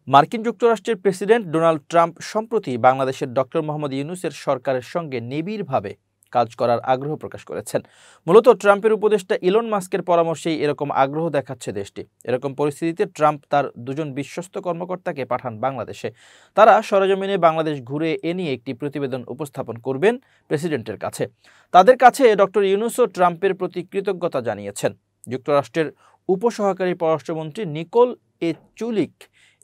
মার্কিন যুক্তরাষ্ট্রের president Donald Trump সম্প্রতি বাংলাদেশের ডক্টর মোহাম্মদ ইউনূসের সরকারের সঙ্গে নিবিড়ভাবে কাজ করার আগ্রহ প্রকাশ করেছেন। মূলত ট্রাম্পের উপদেষ্টা ইলন মাস্কের পরামর্শেই এরকম আগ্রহ দেখাচ্ছে দেশটি। এরকম পরিস্থিতিতে ট্রাম্প তার দুজন বিশ্বস্ত কর্মকর্তাকে পাঠান বাংলাদেশে। তারা সরেজমিনে বাংলাদেশ ঘুরে এ নিয়ে একটি প্রতিবেদন উপস্থাপন করবেন প্রেসিডেন্টের কাছে। তাদের কাছে ডক্টর ইউনূসও ট্রাম্পের প্রতি কৃতজ্ঞতা জানিয়েছেন। যুক্তরাষ্ট্রের উপসহকারী পররাষ্ট্রমন্ত্রী নিকোল এ চুলিক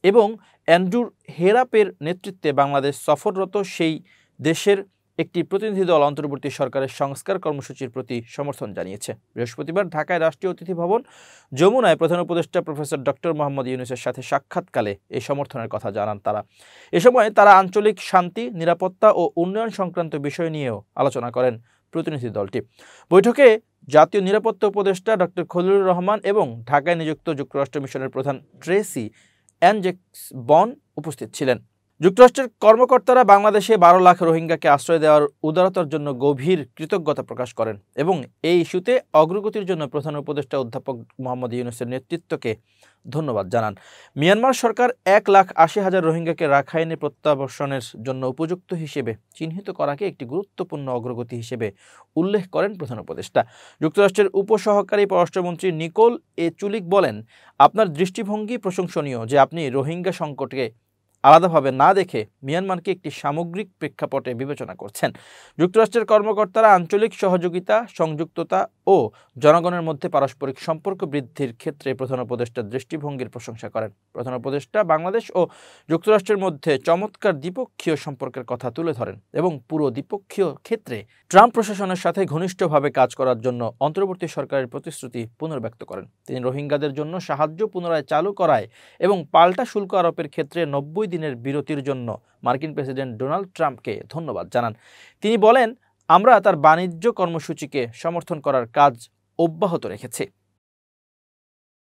এবং অ্যান্ড্রু হেরাপের নেতৃত্বে বাংলাদেশ সফররত সেই দেশের একটি প্রতিনিধি দল অন্তর্বর্তী সরকারের সংস্কার কর্মসূচির প্রতি সমর্থন জানিয়েছে। বৃহস্পতিবার ঢাকায় রাষ্ট্রীয় অতিথি ভবন যমুনায় প্রধান উপদেষ্টা প্রফেসর ডক্টর মোহাম্মদ ইউনূসের সাথে সাক্ষাৎকালে এই সমর্থনের কথা জানান তারা। এ সময় তারা আঞ্চলিক শান্তি, নিরাপত্তা ও উন্নয়ন সংক্রান্ত বিষয় নিয়েও আলোচনা করেন প্রতিনিধি দলটি। বৈঠকে জাতীয় নিরাপত্তা উপদেষ্টা ডক্টর খলিলুর রহমান এবং ঢাকায় নিযুক্ত যুক্তরাষ্ট্র মিশনের প্রধান ট্রেসি অ্যান জেকস বন উপস্থিত ছিলেন। যুক্তরাষ্ট্রের কর্মকর্তারা বাংলাদেশে 12 লাখ রোহিঙ্গাকে আশ্রয় দেওয়ার উদারতার জন্য গভীর কৃতজ্ঞতা প্রকাশ করেন এবং এই ইস্যুতে অগ্রগতির জন্য প্রধান উপদেষ্টা অধ্যাপক মোহাম্মদ ইউনূসের নেতৃত্বকে ধন্যবাদ জানান। মিয়ানমার সরকার 1,80,000 রোহিঙ্গাকে রাখাইনে প্রত্যাবর্ষণের জন্য উপযুক্ত হিসেবে চিহ্নিত করাকে একটি গুরুত্বপূর্ণ অগ্রগতি হিসেবে উল্লেখ করেন প্রধান উপদেষ্টা। যুক্তরাষ্ট্রের উপসহকারী পররাষ্ট্রমন্ত্রী নিকোল এ চুলিক বলেন, আপনার দৃষ্টিভঙ্গি প্রশংসনীয় যে আপনি রোহিঙ্গা সংকটকে আলাদাভাবে না দেখে মিয়ানমারকে একটি সামগ্রিক প্রেক্ষাপটে বিবেচনা করছেন। যুক্তরাষ্ট্রের কর্মকর্তারা আঞ্চলিক সহযোগিতা, সংযুক্ততা ও জনগণের মধ্যে পারস্পরিক সম্পর্ক বৃদ্ধির ক্ষেত্রে প্রধান উপদেষ্টার দৃষ্টিভঙ্গির প্রশংসা করেন। প্রধান উপদেষ্টা বাংলাদেশ ও যুক্তরাষ্ট্রের মধ্যে চমৎকার দ্বিপক্ষীয় সম্পর্কের কথা তুলে ধরেন এবং পুরো দ্বিপক্ষীয় ক্ষেত্রে ট্রাম্প প্রশাসনের সাথে ঘনিষ্ঠভাবে কাজ করার জন্য অন্তর্বর্তী সরকারের প্রতিশ্রুতি পুনর্ব্যক্ত করেন। তিনি রোহিঙ্গাদের জন্য সাহায্য পুনরায় চালু করায় এবং পাল্টা শুল্ক আরোপের ক্ষেত্রে 90 দিনের বিরতির জন্য মার্কিন প্রেসিডেন্ট ডোনাল্ড ট্রাম্পকে ধন্যবাদ জানান। তিনি বলেন, আমরা তার বাণিজ্য কর্মসূচিকে সমর্থন করার কাজ অব্যাহত রেখেছি।